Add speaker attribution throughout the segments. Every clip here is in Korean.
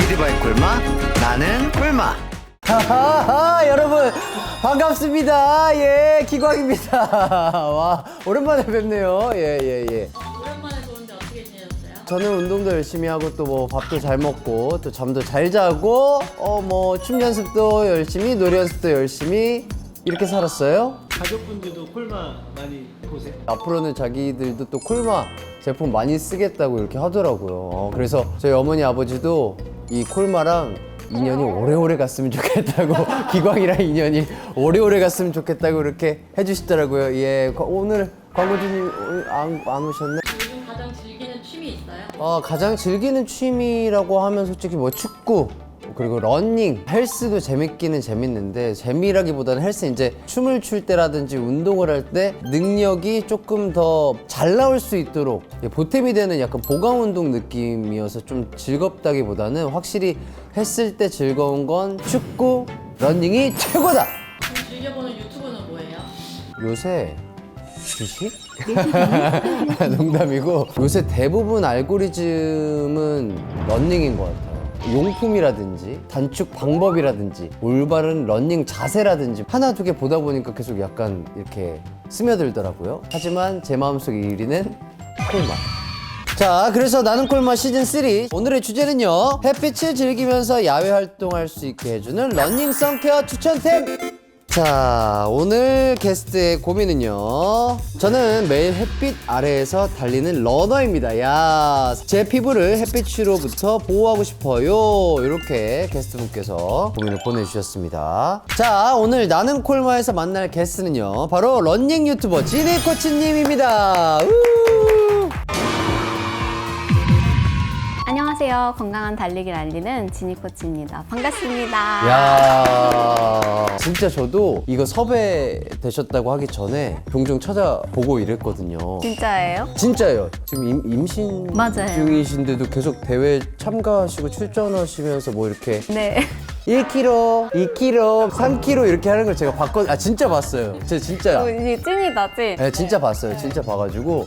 Speaker 1: 리드바이 콜마, 나는 콜마.
Speaker 2: 하하하, 여러분 반갑습니다. 예, 기광입니다. 와, 오랜만에 뵙네요. 예.
Speaker 3: 오랜만에 좋은데 어떻게 지내셨어요?
Speaker 2: 저는 운동도 열심히 하고 또 뭐 밥도 잘 먹고 또 잠도 잘 자고 뭐 춤 연습도 열심히, 노래 연습도 열심히 이렇게 살았어요.
Speaker 4: 가족분들도 콜마 많이 보세요?
Speaker 2: 앞으로는 자기들도 또 콜마 제품 많이 쓰겠다고 이렇게 하더라고요. 그래서 저희 어머니 아버지도 이 콜마랑 인연이 오래오래 갔으면 좋겠다고 기광이랑 인연이 오래오래 갔으면 좋겠다고 이렇게 해주시더라고요. 예, 오늘 광고주님 안 오셨네?
Speaker 3: 요즘 가장 즐기는 취미 있어요?
Speaker 2: 가장 즐기는 취미라고 하면 솔직히 뭐 축구 그리고 러닝, 헬스도 재밌기는 재밌는데 재미라기보다는 헬스 이제 춤을 출 때라든지 운동을 할 때 능력이 조금 더 잘 나올 수 있도록 보탬이 되는 약간 보강 운동 느낌이어서 좀 즐겁다기보다는 확실히 했을 때 즐거운 건 축구, 러닝이 최고다!
Speaker 3: 요즘 즐겨보는 유튜브는 뭐예요?
Speaker 2: 요새 주식? 농담이고 요새 대부분 알고리즘은 러닝인 것 같아요. 용품이라든지 단축 방법이라든지 올바른 러닝 자세라든지 하나 두 개 보다 보니까 계속 약간 이렇게 스며들더라고요. 하지만 제 마음속 1위는 콜마. 자, 그래서 나는 콜마 시즌3 오늘의 주제는요, 햇빛을 즐기면서 야외 활동할 수 있게 해주는 러닝 선케어 추천템. 자, 오늘 게스트의 고민은요, 저는 매일 햇빛 아래에서 달리는 러너입니다. 야, 제 피부를 햇빛으로부터 보호하고 싶어요. 이렇게 게스트분께서 고민을 보내주셨습니다. 자, 오늘 나는 콜마에서 만날 게스트는요, 바로 러닝 유튜버 지니 코치님입니다.
Speaker 5: 안녕하세요. 건강한 달리기를 알리는 지니 코치입니다. 반갑습니다.
Speaker 2: 야, 진짜 저도 이거 섭외되셨다고 하기 전에 종종 찾아보고 이랬거든요.
Speaker 5: 진짜예요?
Speaker 2: 진짜예요. 지금 임신
Speaker 5: 맞아요.
Speaker 2: 중이신데도 계속 대회 참가하시고 출전하시면서 뭐 이렇게
Speaker 5: 네.
Speaker 2: 1km, 2km, 3km 이렇게 하는 걸 제가 봤거든요. 진짜 봤어요. 제가 진짜.
Speaker 5: 이게 찐이다지?
Speaker 2: 네, 진짜 봤어요. 진짜 봐가지고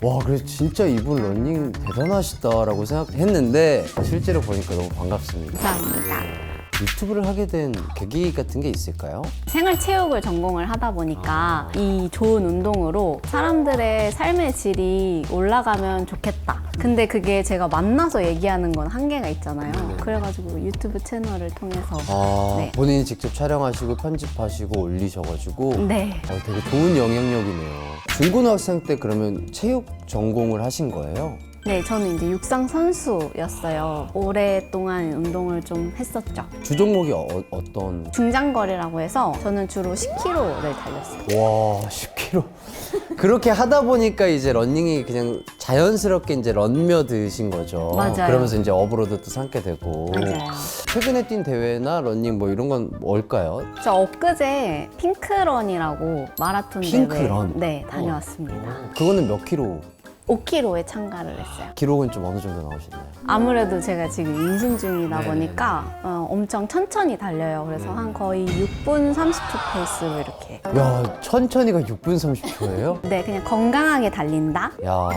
Speaker 2: 와, 그래서 진짜 이분 러닝 대단하시다라고 생각했는데 실제로 보니까 너무 반갑습니다.
Speaker 5: 감사합니다.
Speaker 2: 유튜브를 하게 된 계기 같은 게 있을까요?
Speaker 5: 생활체육을 전공을 하다 보니까 이 좋은 운동으로 사람들의 삶의 질이 올라가면 좋겠다. 근데 그게 제가 만나서 얘기하는 건 한계가 있잖아요. 그래가지고 유튜브 채널을 통해서 네.
Speaker 2: 본인이 직접 촬영하시고 편집하시고 올리셔가지고
Speaker 5: 네.
Speaker 2: 되게 좋은 영향력이네요. 중고등학생 때 그러면 체육 전공을 하신 거예요?
Speaker 5: 네, 저는 이제 육상 선수였어요. 오랫동안 운동을 좀 했었죠.
Speaker 2: 주종목이 어떤?
Speaker 5: 중장거리라고 해서 저는 주로 10km를 달렸어요.
Speaker 2: 와, 10km. 그렇게 하다 보니까 이제 러닝이 그냥 자연스럽게 이제 런며 드신 거죠.
Speaker 5: 맞아요.
Speaker 2: 그러면서 이제 업으로도 또 삼게 되고.
Speaker 5: 맞아요.
Speaker 2: 최근에 뛴 대회나 러닝 뭐 이런 건 뭘까요?
Speaker 5: 저 엊그제 핑크런이라고 마라톤
Speaker 2: 핑크런?
Speaker 5: 대회 다녀왔습니다.
Speaker 2: 그거는 몇 킬로?
Speaker 5: 5km에 참가를 했어요.
Speaker 2: 기록은 좀 어느 정도 나오셨나요?
Speaker 5: 아무래도 제가 지금 임신 중이다 보니까 엄청 천천히 달려요. 그래서 한 거의 6분 30초 페이스로 이렇게.
Speaker 2: 야, 천천히가 6분 30초예요?
Speaker 5: 네, 그냥 건강하게 달린다.
Speaker 2: 야,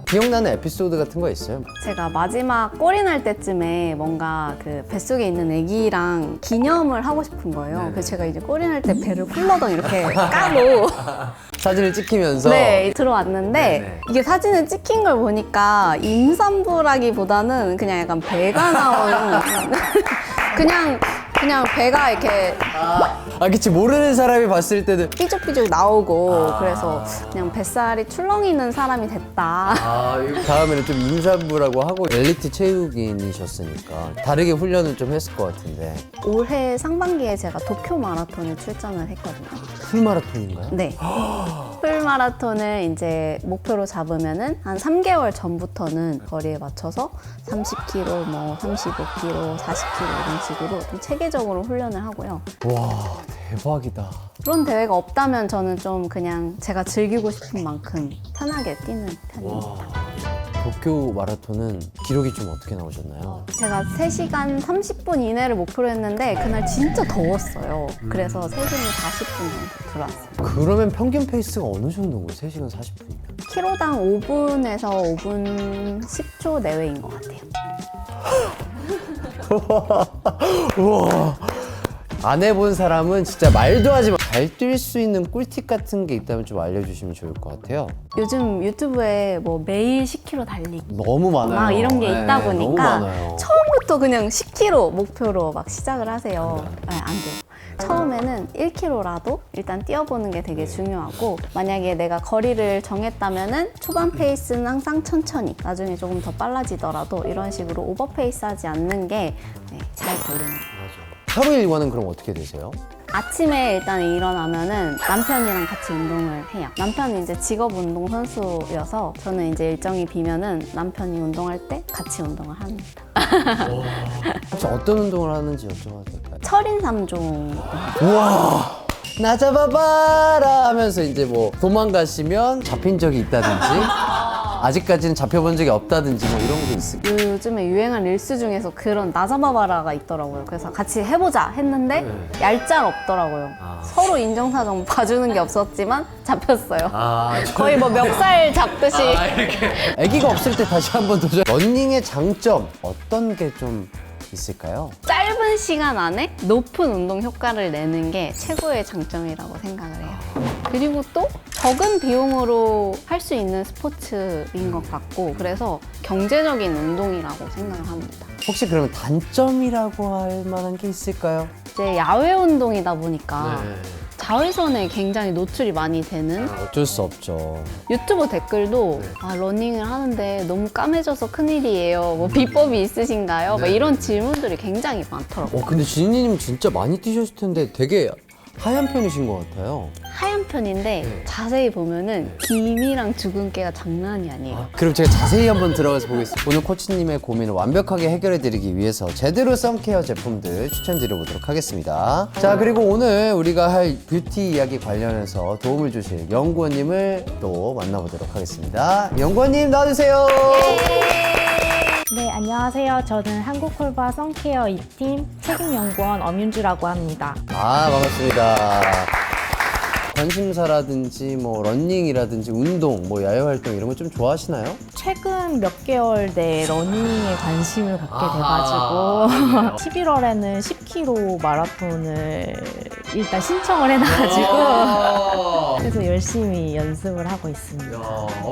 Speaker 2: 기억나는 에피소드 같은 거 있어요?
Speaker 5: 제가 마지막 골이 날 때쯤에 뭔가 그 뱃속에 있는 아기랑 기념을 하고 싶은 거예요. 그래서 제가 이제 골이 날 때 배를 훌러덩 이렇게 까고
Speaker 2: 사진을 찍히면서.
Speaker 5: 네, 들어왔는데 이게 사진을 찍힌 걸 보니까 임산부라기보다는 그냥 약간 배가 나온 그냥 배가 이렇게
Speaker 2: 그치, 모르는 사람이 봤을 때는
Speaker 5: 삐죽삐죽 나오고 그래서 그냥 뱃살이 출렁이는 사람이 됐다.
Speaker 2: 다음에는 좀 임산부라고 하고 엘리트 체육인이셨으니까 다르게 훈련을 좀 했을 것 같은데.
Speaker 5: 올해 상반기에 제가 도쿄 마라톤에 출전을 했거든요.
Speaker 2: 풀마라톤인가요?
Speaker 5: 네. 풀마라톤을 이제 목표로 잡으면은 한 3개월 전부터는 거리에 맞춰서 30km, 뭐 35km, 40km 이런 식으로 좀 체계적으로 훈련을 하고요.
Speaker 2: 와, 대박이다.
Speaker 5: 그런 대회가 없다면 저는 좀 그냥 제가 즐기고 싶은 만큼 편하게 뛰는 편입니다.
Speaker 2: 도쿄 마라톤은 기록이 좀 어떻게 나오셨나요?
Speaker 5: 제가 3시간 30분 이내를 목표로 했는데 그날 진짜 더웠어요. 그래서 3시간 40분 정도 들어왔어요.
Speaker 2: 그러면 평균 페이스가 어느 정도인 거예요? 3시간 40분이면?
Speaker 5: 키로당 5분에서 5분 10초 내외인 것 같아요.
Speaker 2: 우와. 안 해본 사람은 진짜 말도 하지 마. 잘 뛸 수 있는 꿀팁 같은 게 있다면 좀 알려주시면 좋을 것 같아요.
Speaker 5: 요즘 유튜브에 뭐 매일 10km 달리기
Speaker 2: 너무 많아요.
Speaker 5: 막 이런 게 있다
Speaker 2: 네, 너무
Speaker 5: 보니까
Speaker 2: 많아요.
Speaker 5: 처음부터 그냥 10km 목표로 막 시작을 하세요. 네, 안 돼요. 처음에는 1km라도 일단 뛰어보는 게 되게 중요하고, 만약에 내가 거리를 정했다면은 초반 페이스는 항상 천천히, 나중에 조금 더 빨라지더라도 이런 식으로 오버 페이스 하지 않는 게 잘 걸리는 거예요.
Speaker 2: 하루 일과는 그럼 어떻게 되세요?
Speaker 5: 아침에 일단 일어나면은 남편이랑 같이 운동을 해요. 남편이 이제 직업 운동 선수여서 저는 이제 일정이 비면은 남편이 운동할 때 같이 운동을 합니다.
Speaker 2: 혹시 어떤 운동을 하는지 여쭤봐도 될까요?
Speaker 5: 철인 3종.
Speaker 2: 우와! 나 잡아봐라 하면서 이제 뭐 도망가시면 잡힌 적이 있다든지 아직까지는 잡혀본 적이 없다든지 뭐 이런 게 있을까요?
Speaker 5: 요즘에 유행한 릴스 중에서 그런 나잡아봐라가 있더라고요. 그래서 같이 해보자 했는데 얄짤없더라고요. 서로 인정사정 봐주는 게 없었지만 잡혔어요. 거의 뭐 멱살 잡듯이.
Speaker 2: 아기가 없을 때 다시 한번 도전. 러닝의 장점 어떤 게 좀 있을까요?
Speaker 5: 짧은 시간 안에 높은 운동 효과를 내는 게 최고의 장점이라고 생각을 해요. 그리고 또 적은 비용으로 할 수 있는 스포츠인 것 같고, 그래서 경제적인 운동이라고 생각을 합니다.
Speaker 2: 혹시 그러면 단점이라고 할 만한 게 있을까요?
Speaker 5: 이제 야외 운동이다 보니까 자외선에 굉장히 노출이 많이 되는,
Speaker 2: 어쩔 수 없죠.
Speaker 5: 유튜브 댓글도 러닝을 하는데 너무 까매져서 큰일이에요. 뭐 비법이 있으신가요? 막 이런 질문들이 굉장히 많더라고요.
Speaker 2: 근데 지니님 진짜 많이 뛰셨을 텐데 되게 하얀 편이신 것 같아요.
Speaker 5: 하얀 편인데 자세히 보면은 기미랑 주근깨가 장난이 아니에요.
Speaker 2: 그럼 제가 자세히 한번 들어가서 보겠습니다. 오늘 코치님의 고민을 완벽하게 해결해드리기 위해서 제대로 선케어 제품들 추천드려보도록 하겠습니다. 자, 그리고 오늘 우리가 할 뷰티 이야기 관련해서 도움을 주실 연구원님을 또 만나보도록 하겠습니다. 연구원님 나와주세요.
Speaker 6: 네, 안녕하세요. 저는 한국콜바 선케어 2팀 책임연구원 엄윤주라고 합니다.
Speaker 2: 반갑습니다. 관심사라든지 뭐 러닝이라든지 운동, 뭐 야외 활동 이런 거 좀 좋아하시나요?
Speaker 6: 최근 몇 개월 내에 러닝에 관심을 갖게 돼가지고 11월에는 10km 마라톤을 일단 신청을 해놔가지고 그래서 열심히 연습을 하고 있습니다.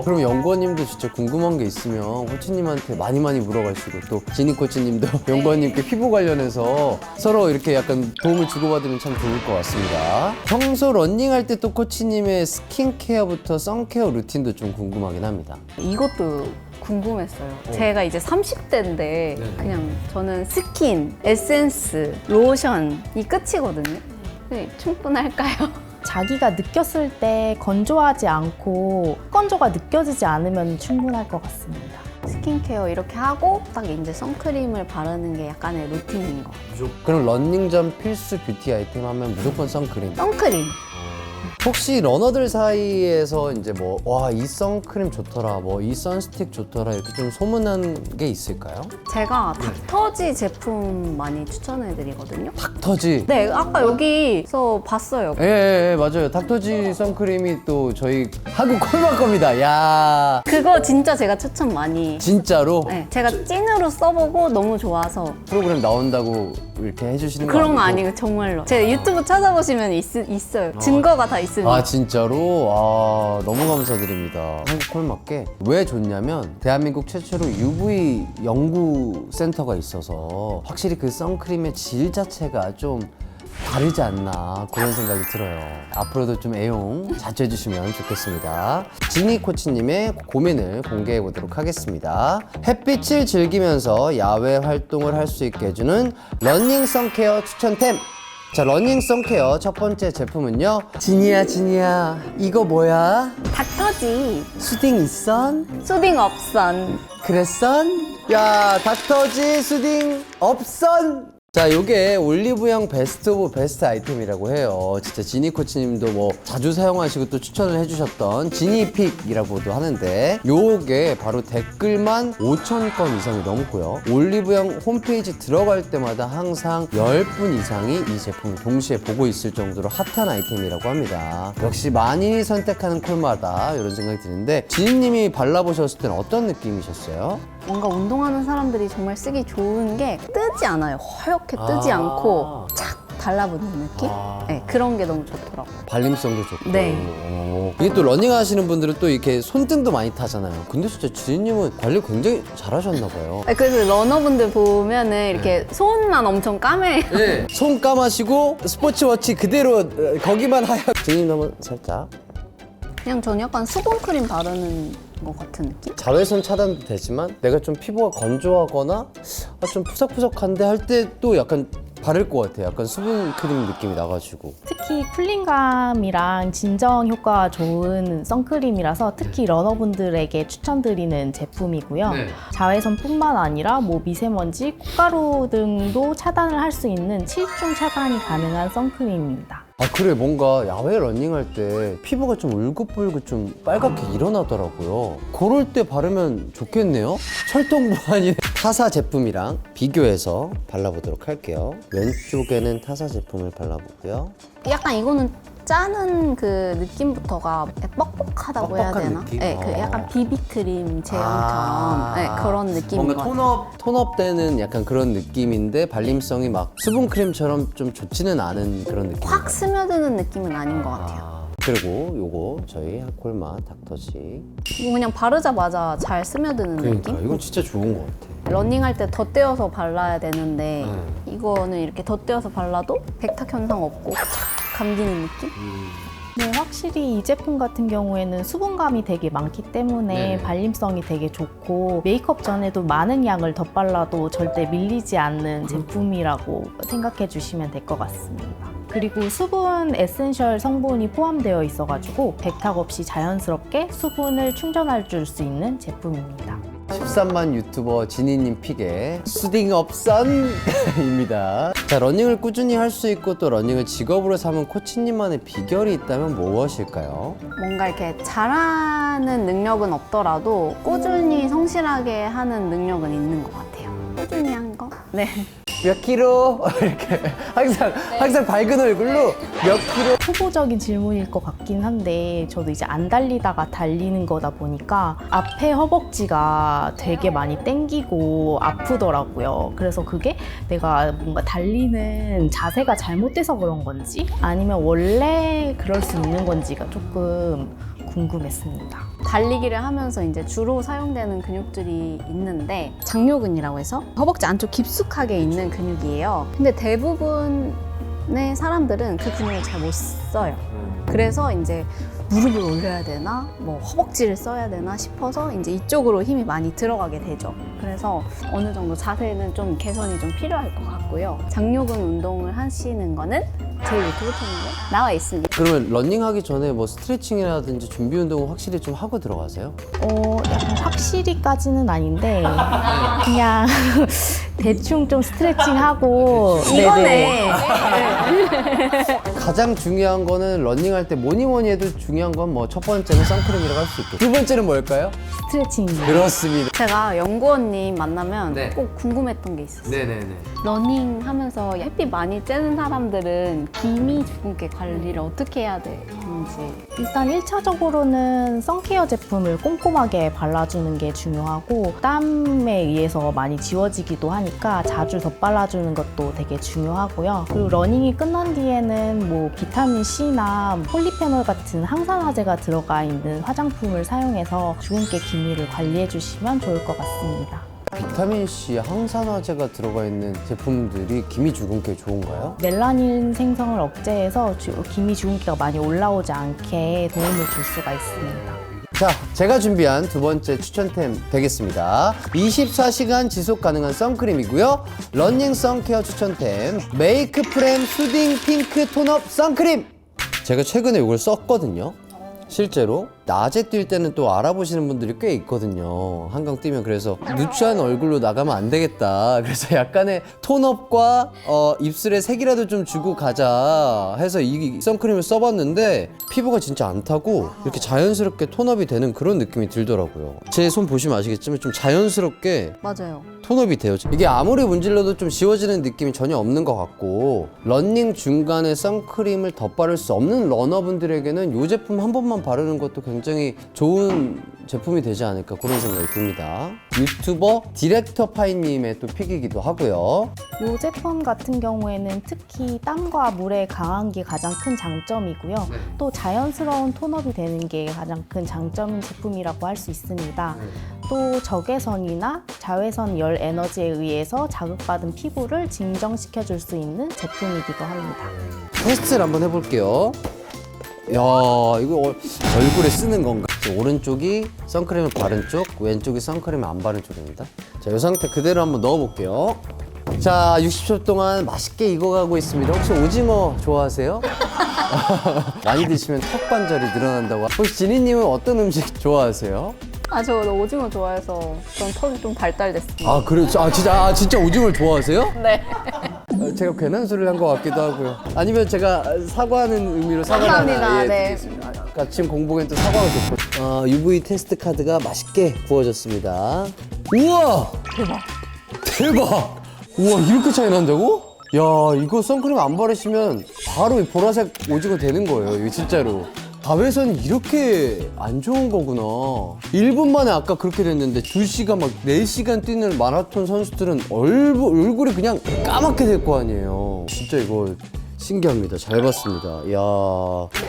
Speaker 2: 그럼 연구원님도 진짜 궁금한 게 있으면 코치님한테 많이 물어가시고, 또 지니 코치님도 연구원님께 피부 관련해서 서로 이렇게 약간 도움을 주고받으면 참 좋을 것 같습니다. 평소 러닝할 때 또 코치님의 스킨케어부터 선케어 루틴도 좀 궁금하긴 합니다.
Speaker 5: 이것도 궁금했어요. 제가 이제 30대인데 그냥 저는 스킨, 에센스, 로션이 끝이거든요. 네, 충분할까요?
Speaker 6: 자기가 느꼈을 때 건조하지 않고 건조가 느껴지지 않으면 충분할 것 같습니다.
Speaker 5: 스킨케어 이렇게 하고 딱 이제 선크림을 바르는 게 약간의 루틴인 것 같아요.
Speaker 2: 그럼 러닝 전 필수 뷰티 아이템 하면 무조건 선크림.
Speaker 5: 선크림.
Speaker 2: 혹시 러너들 사이에서 이제 뭐, 와, 이 선크림 좋더라, 뭐, 이 선스틱 좋더라, 이렇게 좀 소문난 게 있을까요?
Speaker 5: 제가 닥터지 제품 많이 추천해드리거든요.
Speaker 2: 닥터지.
Speaker 5: 네, 아까 여기서 봤어요.
Speaker 2: 예, 맞아요. 닥터지 선크림이 또 저희 한국 콜마 겁니다. 야,
Speaker 5: 그거 진짜 제가 추천 많이.
Speaker 2: 진짜로
Speaker 5: 네, 제가 찐으로 써보고 너무 좋아서.
Speaker 2: 프로그램 나온다고 이렇게 해주시는 거
Speaker 5: 그런 거
Speaker 2: 아니고?
Speaker 5: 아니고 정말로. 제 유튜브 찾아보시면 있어요. 증거가 다 있습니다.
Speaker 2: 아, 진짜로? 아, 너무 감사드립니다. 한국 콜마께 왜 좋냐면 대한민국 최초로 UV 연구센터가 있어서 확실히 그 선크림의 질 자체가 좀 다르지 않나 그런 생각이 들어요. 앞으로도 좀 애용 자주 해주시면 좋겠습니다. 지니 코치님의 고민을 공개해 보도록 하겠습니다. 햇빛을 즐기면서 야외 활동을 할 수 있게 해주는 러닝 선케어 추천템. 자, 러닝 선케어 첫 번째 제품은요. 지니야 이거 뭐야?
Speaker 5: 닥터지.
Speaker 2: 수딩 있어?
Speaker 5: 수딩 업선.
Speaker 2: 그랬어? 야, 닥터지 수딩 업선. 자, 요게 올리브영 베스트 오브 베스트 아이템이라고 해요. 진짜 지니 코치님도 뭐 자주 사용하시고 또 추천을 해주셨던 지니픽이라고도 하는데, 요게 바로 댓글만 5,000건 이상이 넘고요. 올리브영 홈페이지 들어갈 때마다 항상 10분 이상이 이 제품을 동시에 보고 있을 정도로 핫한 아이템이라고 합니다. 역시 많이 선택하는 콜마다 이런 생각이 드는데, 지니님이 발라보셨을 때는 어떤 느낌이셨어요?
Speaker 5: 뭔가 운동하는 사람들이 정말 쓰기 좋은 게 뜨지 않아요. 허옇게 뜨지
Speaker 2: 아.
Speaker 5: 않고 착 달라붙는 느낌?
Speaker 2: 아.
Speaker 5: 네, 그런 게 너무 좋더라고요.
Speaker 2: 발림성도 좋고.
Speaker 5: 네.
Speaker 2: 오. 이게 또 러닝 하시는 분들은 또 이렇게 손등도 많이 타잖아요. 근데 진짜 지인님은 관리 굉장히 잘하셨나 봐요.
Speaker 5: 네, 그래서 러너분들 보면은 이렇게 손만 엄청 까매요.
Speaker 2: 네. 손 감아시고 스포츠워치 그대로 거기만 하얀. 지인님 한번 살짝.
Speaker 5: 그냥 저는 약간 수분크림 바르는 것 같은 느낌?
Speaker 2: 자외선 차단도 되지만 내가 좀 피부가 건조하거나 좀 푸석푸석한데 할 때 또 약간 바를 것 같아요. 약간 수분크림 느낌이 나가지고.
Speaker 6: 특히 쿨링감이랑 진정 효과가 좋은 선크림이라서 특히 러너분들에게 추천드리는 제품이고요.
Speaker 2: 네.
Speaker 6: 자외선뿐만 아니라 뭐 미세먼지, 콧가루 등도 차단을 할 수 있는 7중 차단이 가능한 선크림입니다.
Speaker 2: 아 그래 뭔가 야외 러닝할 때 피부가 좀 울긋불긋 좀 빨갛게 일어나더라고요. 그럴 때 바르면 좋겠네요. 철통보안이 타사 제품이랑 비교해서 발라보도록 할게요. 왼쪽에는 타사 제품을 발라보고요.
Speaker 5: 약간 이거는 짜는 그 느낌부터가 뻑뻑하다고 해야
Speaker 2: 뻑뻑한
Speaker 5: 되나?
Speaker 2: 느낌?
Speaker 5: 네, 그 약간 비비크림 제형처럼
Speaker 2: 아.
Speaker 5: 네, 그런 느낌인 것
Speaker 2: 뭔가
Speaker 5: 같아요.
Speaker 2: 톤업 되는 약간 그런 느낌인데 발림성이 막 수분크림처럼 좀 좋지는 않은 그런 느낌.
Speaker 5: 확 스며드는 느낌은 아닌 것 같아요.
Speaker 2: 그리고 요거 저희 하콜마 닥터지.
Speaker 5: 이거 그냥 바르자마자 잘 스며드는
Speaker 2: 그러니까
Speaker 5: 느낌?
Speaker 2: 이건 진짜 좋은 것 같아.
Speaker 5: 러닝할 때 덧대어서 발라야 되는데
Speaker 2: 네.
Speaker 5: 이거는 이렇게 덧대어서 발라도 백탁 현상 없고 착 감기는 느낌?
Speaker 6: 네, 확실히 이 제품 같은 경우에는 수분감이 되게 많기 때문에
Speaker 2: 네네.
Speaker 6: 발림성이 되게 좋고 메이크업 전에도 많은 양을 덧발라도 절대 밀리지 않는 제품이라고 생각해 주시면 될 것 같습니다. 그리고 수분 에센셜 성분이 포함되어 있어가지고 백탁 없이 자연스럽게 수분을 충전해 줄 수 있는 제품입니다.
Speaker 2: 13만 유튜버 지니님 픽의 수딩업선입니다. 자, 러닝을 꾸준히 할 수 있고 또 러닝을 직업으로 삼은 코치님만의 비결이 있다면 무엇일까요?
Speaker 5: 뭔가 이렇게 잘하는 능력은 없더라도 꾸준히 성실하게 하는 능력은 있는 것 같아요. 꾸준히 한 거? 네.
Speaker 2: 몇 킬로? 이렇게 항상 밝은 얼굴로 몇 킬로?
Speaker 6: 초보적인 질문일 것 같긴 한데 저도 이제 안 달리다가 달리는 거다 보니까 앞에 허벅지가 되게 많이 땡기고 아프더라고요. 그래서 그게 내가 뭔가 달리는 자세가 잘못돼서 그런 건지 아니면 원래 그럴 수 있는 건지가 조금 궁금했습니다.
Speaker 5: 달리기를 하면서 이제 주로 사용되는 근육들이 있는데 장요근이라고 해서 허벅지 안쪽 깊숙하게 있는 근육이에요. 근데 대부분의 사람들은 그 근육을 잘 못 써요. 그래서 이제 무릎을 올려야 되나 뭐 허벅지를 써야 되나 싶어서 이제 이쪽으로 힘이 많이 들어가게 되죠. 그래서 어느 정도 자세는 좀 개선이 좀 필요할 것 같고요. 장요근 운동을 하시는 거는 제 유튜브 채널에 나와 있습니다.
Speaker 2: 그러면 러닝하기 전에 뭐 스트레칭이라든지 준비 운동을 확실히 좀 하고 들어가세요?
Speaker 6: 약간 확실히까지는 아닌데 그냥 대충 좀 스트레칭하고
Speaker 5: 이거네.
Speaker 2: 가장 중요한 거는 러닝할 때 뭐니 해도 중요한 건 뭐 첫 번째는 선크림이라고 할 수 있고 두 번째는 뭘까요?
Speaker 6: 스트레칭입니다.
Speaker 2: 그렇습니다.
Speaker 5: 제가 연구원님 만나면
Speaker 2: 네.
Speaker 5: 꼭 궁금했던 게 있었어요.
Speaker 2: 네네네.
Speaker 5: 러닝 하면서 햇빛 많이 쬐는 사람들은 기미 주근깨 관리를 어떻게 해야 되는지.
Speaker 6: 일단 1차적으로는 선케어 제품을 꼼꼼하게 발라주는 게 중요하고 땀에 의해서 많이 지워지기도 하니까 자주 덧발라주는 것도 되게 중요하고요. 그리고 러닝이 끝난 뒤에는 뭐 비타민 C나 폴리페놀 같은 항산화제가 들어가 있는 화장품을 사용해서 주근깨 기미를 관리해 주시면 좋을 것 같습니다.
Speaker 2: 비타민C, 항산화제가 들어가 있는 제품들이 기미 주근깨에 좋은가요?
Speaker 6: 멜라닌 생성을 억제해서 기미 주근깨가 많이 올라오지 않게 도움을 줄 수가 있습니다.
Speaker 2: 자, 제가 준비한 두 번째 추천템 되겠습니다. 24시간 지속 가능한 선크림이고요. 러닝 선케어 추천템 메이크 프렘 수딩 핑크 톤업 선크림! 제가 최근에 이걸 썼거든요. 실제로 낮에 뛸 때는 또 알아보시는 분들이 꽤 있거든요. 한강 뛰면. 그래서 누추한 얼굴로 나가면 안 되겠다. 그래서 약간의 톤업과 입술에 색이라도 좀 주고 가자 해서 이 선크림을 써봤는데 피부가 진짜 안 타고 이렇게 자연스럽게 톤업이 되는 그런 느낌이 들더라고요. 제 손 보시면 아시겠지만 좀 자연스럽게
Speaker 5: 맞아요.
Speaker 2: 톤업이 돼요. 이게 아무리 문질러도 좀 지워지는 느낌이 전혀 없는 것 같고 러닝 중간에 선크림을 덧바를 수 없는 러너분들에게는 이 제품 한 번만 바르는 것도 굉장히 굉장히 좋은 제품이 되지 않을까 그런 생각이 듭니다. 유튜버 디렉터 파이님의 또 픽이기도 하고요.
Speaker 6: 이 제품 같은 경우에는 특히 땀과 물에 강한 게 가장 큰 장점이고요. 또 자연스러운 톤업이 되는 게 가장 큰 장점인 제품이라고 할 수 있습니다. 또 적외선이나 자외선 열 에너지에 의해서 자극받은 피부를 진정시켜줄 수 있는 제품이기도 합니다.
Speaker 2: 테스트를 한번 해볼게요. 야, 이거 얼굴에 쓰는 건가? 오른쪽이 선크림을 바른 쪽, 왼쪽이 선크림을 안 바른 쪽입니다. 자, 이 상태 그대로 한번 넣어볼게요. 자, 60초 동안 맛있게 익어가고 있습니다. 혹시 오징어 좋아하세요? 많이 드시면 턱 관절이 늘어난다고. 혹시 지니님은 어떤 음식 좋아하세요?
Speaker 5: 저 오징어 좋아해서 전 턱이 좀 발달됐습니다.
Speaker 2: 아, 그래요? 진짜 오징어를 좋아하세요?
Speaker 5: 네.
Speaker 2: 제가 괜한 소리를 한 것 같기도 하고요. 아니면 제가 사과하는 의미로 사과를
Speaker 5: 감사합니다.
Speaker 2: 하나
Speaker 5: 네.
Speaker 2: 드리겠습니다. 아침 공복엔 또 사과가 좋고. UV 테스트 카드가 맛있게 구워졌습니다. 우와! 대박! 우와, 이렇게 차이 난다고? 야, 이거 선크림 안 바르시면 바로 이 보라색 오징어 되는 거예요. 이거 진짜로. 자외선이 이렇게 안 좋은 거구나. 1분 만에 아까 그렇게 됐는데 2시간 막 4시간 뛰는 마라톤 선수들은 얼굴이 그냥 까맣게 될 거 아니에요. 진짜 이거 신기합니다. 잘 봤습니다. 이야.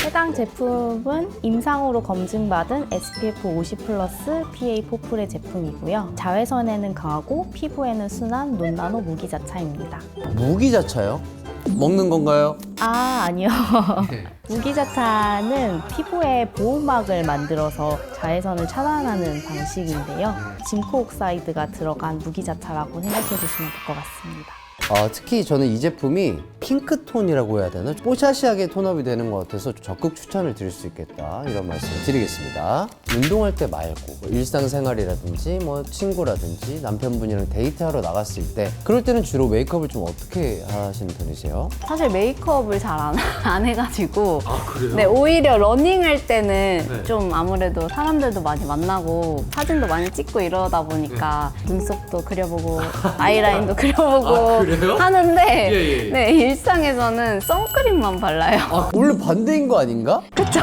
Speaker 6: 해당 제품은 임상으로 검증받은 SPF 50+ PA 포프레 제품이고요. 자외선에는 강하고 피부에는 순한 논나노 무기자차입니다.
Speaker 2: 무기자차요? 먹는 건가요?
Speaker 6: 아니요. 무기자차는 피부에 보호막을 만들어서 자외선을 차단하는 방식인데요. 징크 옥사이드가 들어간 무기자차라고 생각해 주시면 될 것 같습니다.
Speaker 2: 특히 저는 이 제품이 핑크톤이라고 해야 되나? 뽀샤시하게 톤업이 되는 것 같아서 적극 추천을 드릴 수 있겠다 이런 말씀을 드리겠습니다. 운동할 때 말고 일상생활이라든지 뭐 친구라든지 남편분이랑 데이트하러 나갔을 때 그럴 때는 주로 메이크업을 좀 어떻게 하시는 편이세요?
Speaker 5: 사실 메이크업을 잘 안 해가지고. 그래요? 네, 오히려 러닝할 때는 좀 아무래도 사람들도 많이 만나고 사진도 많이 찍고 이러다 보니까 눈썹도 그려보고 아이라인도 그려보고 하는데 네, 일상에서는 선크림만 발라요.
Speaker 2: 원래 반대인 거 아닌가? 그쵸.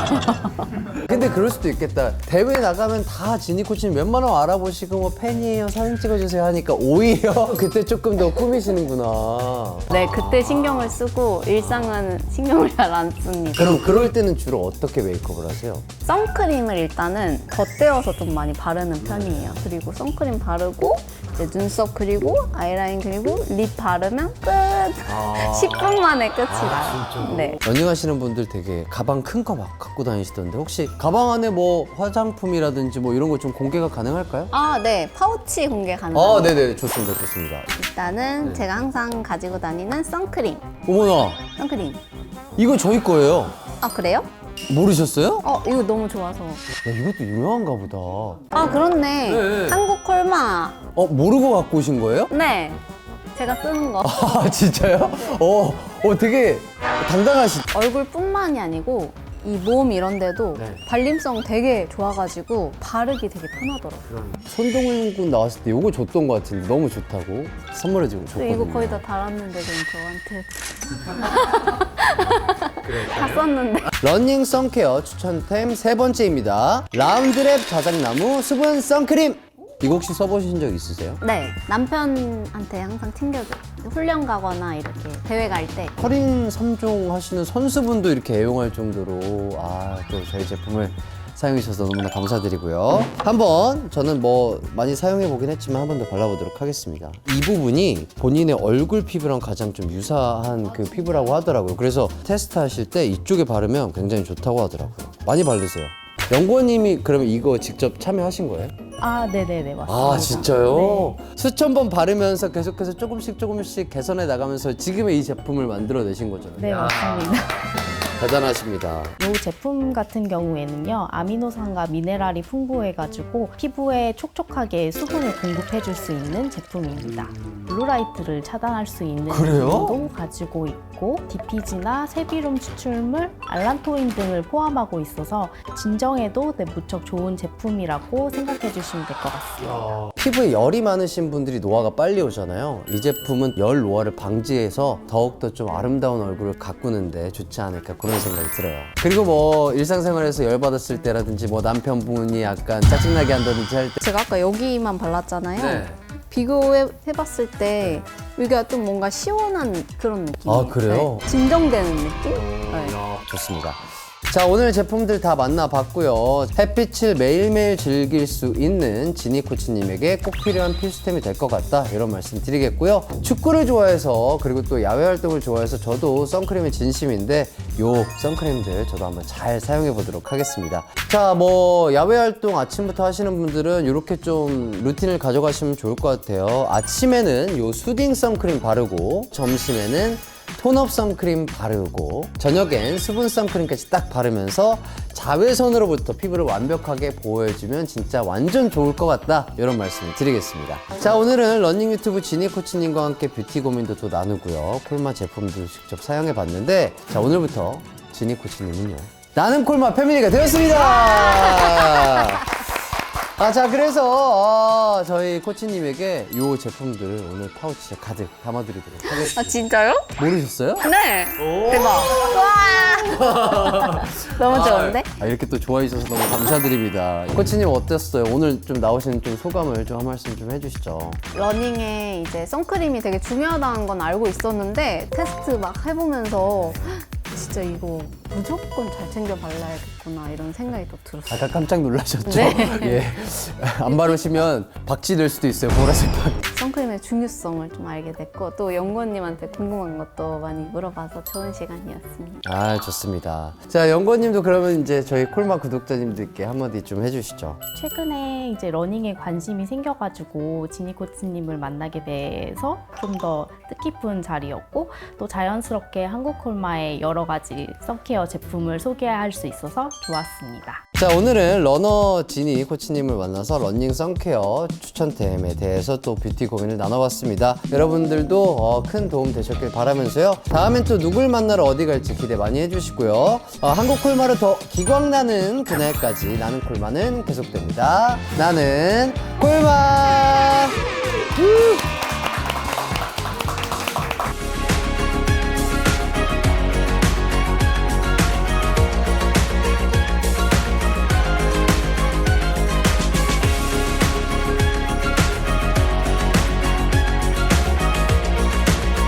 Speaker 2: 근데 그럴 수도 있겠다. 대회 나가면 다 지니코치님 웬만하면 알아보시고 뭐 팬이에요 사진 찍어주세요 하니까 오히려 그때 조금 더 꾸미시는구나.
Speaker 5: 네, 그때 신경을 쓰고 일상은 신경을 잘 안 씁니다.
Speaker 2: 그럼 그럴 때는 주로 어떻게 메이크업을 하세요?
Speaker 5: 선크림을 일단은 덧대어서 좀 많이 바르는 편이에요. 그리고 선크림 바르고 이제 눈썹 그리고 아이라인 그리고 립 바르면 끝! 10분 만에 끝이 나요. 네.
Speaker 2: 러닝하시는 분들 되게 가방 큰 거 막 갖고 다니시던데 혹시 가방 안에 뭐 화장품이라든지 뭐 이런 거 좀 공개가 가능할까요?
Speaker 5: 네. 파우치 공개 가능합니다.
Speaker 2: 네네 좋습니다 좋습니다.
Speaker 5: 일단은 제가 항상 가지고 다니는 선크림.
Speaker 2: 어머나
Speaker 5: 선크림.
Speaker 2: 이거 저희 거예요.
Speaker 5: 그래요?
Speaker 2: 모르셨어요?
Speaker 5: 이거 너무 좋아서.
Speaker 2: 야, 이것도 유명한가 보다.
Speaker 5: 그렇네.
Speaker 2: 네.
Speaker 5: 한국 콜마.
Speaker 2: 모르고 갖고 오신 거예요?
Speaker 5: 네. 제가 쓰는 거.
Speaker 2: 진짜요? 되게 당당하시.
Speaker 5: 얼굴뿐만이 아니고 이 몸 이런 데도
Speaker 2: 네.
Speaker 5: 발림성 되게 좋아가지고 바르기 되게 편하더라고요.
Speaker 2: 손동훈군 나왔을 때 이거 줬던 것 같은데 너무 좋다고 선물해주고
Speaker 5: 근데
Speaker 2: 줬거든요.
Speaker 5: 이거 거의 다 달았는데 그럼 저한테 다 썼는데.
Speaker 2: 러닝 선케어 추천템 세 번째입니다. 라운드랩 자작나무 수분 선크림. 이거 혹시 써보신 적 있으세요?
Speaker 5: 네, 남편한테 항상 챙겨줘요. 훈련 가거나 이렇게 대회 갈 때.
Speaker 2: 커링 3종 하시는 선수분도 이렇게 애용할 정도로 또 저희 제품을 사용해 주셔서 너무나 감사드리고요. 한번 저는 뭐 많이 사용해 보긴 했지만 한 번 더 발라보도록 하겠습니다. 이 부분이 본인의 얼굴 피부랑 가장 좀 유사한 그 피부라고 하더라고요. 그래서 테스트 하실 때 이쪽에 바르면 굉장히 좋다고 하더라고요. 많이 바르세요. 연구원님이 그러면 이거 직접 참여하신 거예요?
Speaker 6: 네네네, 맞습니다.
Speaker 2: 진짜요? 수천 번 바르면서 계속해서 조금씩 개선해 나가면서 지금의 이 제품을 만들어내신 거잖아요.
Speaker 6: 네, 맞습니다.
Speaker 2: 대단하십니다.
Speaker 6: 이 제품 같은 경우에는요, 아미노산과 미네랄이 풍부해가지고 피부에 촉촉하게 수분을 공급해줄 수 있는 제품입니다. 블루라이트를 차단할 수 있는
Speaker 2: 그래요?
Speaker 6: 기능도 가지고 있고, 디피지나 세비름 추출물, 알란토인 등을 포함하고 있어서 진정에도 무척 좋은 제품이라고 생각해 주시면 될 것 같습니다.
Speaker 2: 피부에 열이 많으신 분들이 노화가 빨리 오잖아요. 이 제품은 열 노화를 방지해서 더욱더 좀 아름다운 얼굴을 가꾸는데 좋지 않을까 그런 생각이 들어요. 그리고 뭐 일상생활에서 열 받았을 때라든지 뭐 남편분이 약간 짜증나게 한다든지 할 때
Speaker 5: 제가 아까 여기만 발랐잖아요.
Speaker 2: 네.
Speaker 5: 비교해봤을 때 여기가 좀 뭔가 시원한 그런 느낌이에요.
Speaker 2: 아, 그래요?
Speaker 5: 네, 진정되는 느낌? 네.
Speaker 2: 좋습니다. 자, 오늘 제품들 다 만나봤고요. 햇빛을 매일매일 즐길 수 있는 지니코치님에게 꼭 필요한 필수템이 될 것 같다, 이런 말씀 드리겠고요. 축구를 좋아해서 그리고 또 야외 활동을 좋아해서 저도 선크림이 진심인데 요 선크림들 저도 한번 잘 사용해 보도록 하겠습니다. 자, 뭐 야외 활동 아침부터 하시는 분들은 이렇게 좀 루틴을 가져가시면 좋을 것 같아요. 아침에는 요 수딩 선크림 바르고 점심에는 톤업 선크림 바르고 저녁엔 수분 선크림까지 딱 바르면서 자외선으로부터 피부를 완벽하게 보호해주면 진짜 완전 좋을 것 같다, 이런 말씀을 드리겠습니다. 자, 오늘은 러닝 유튜브 지니코치님과 함께 뷰티 고민도 또 나누고요, 콜마 제품도 직접 사용해 봤는데, 자, 오늘부터 지니코치님은요 나는 콜마 패밀리가 되었습니다. 자, 그래서 저희 코치님에게 이 제품들을 오늘 파우치에 가득 담아드리도록 하겠습니다.
Speaker 5: 진짜요?
Speaker 2: 모르셨어요?
Speaker 5: 네. 대박. 와. 너무 좋은데?
Speaker 2: 이렇게 또 좋아해 주셔서 너무 감사드립니다. 코치님 어땠어요? 오늘 좀 나오신 좀 소감을 좀 한 말씀 좀 해주시죠.
Speaker 5: 러닝에 이제 선크림이 되게 중요하다는 건 알고 있었는데 테스트 막 해보면서 진짜 이거 무조건 잘 챙겨 발라야겠구나 이런 생각이 또 들었어요.
Speaker 2: 아까 깜짝 놀라셨죠?
Speaker 5: 네.
Speaker 2: 예. 안 바르시면 박쥐 될 수도 있어요, 보라색 박.
Speaker 5: 선크림의 중요성을 좀 알게 됐고 또 연구원님한테 궁금한 것도 많이 물어봐서 좋은 시간이었습니다.
Speaker 2: 좋습니다. 자, 연구원님도 그러면 이제 저희 콜마 구독자님들께 한마디 좀 해주시죠.
Speaker 6: 최근에 이제 러닝에 관심이 생겨가지고 지니코치님을 만나게 돼서 좀 더 뜻깊은 자리였고, 또 자연스럽게 한국콜마의 여러 가지 선케어 제품을 소개할 수 있어서 좋았습니다.
Speaker 2: 자, 오늘은 러너 지니 코치님을 만나서 러닝 선케어 추천템에 대해서 또 뷰티 고민을 나눠봤습니다. 여러분들도 큰 도움 되셨길 바라면서요, 다음엔 또 누굴 만나러 어디 갈지 기대 많이 해주시고요. 한국 콜마로 더 기광나는 그날까지 나는 콜마는 계속됩니다. 나는 콜마!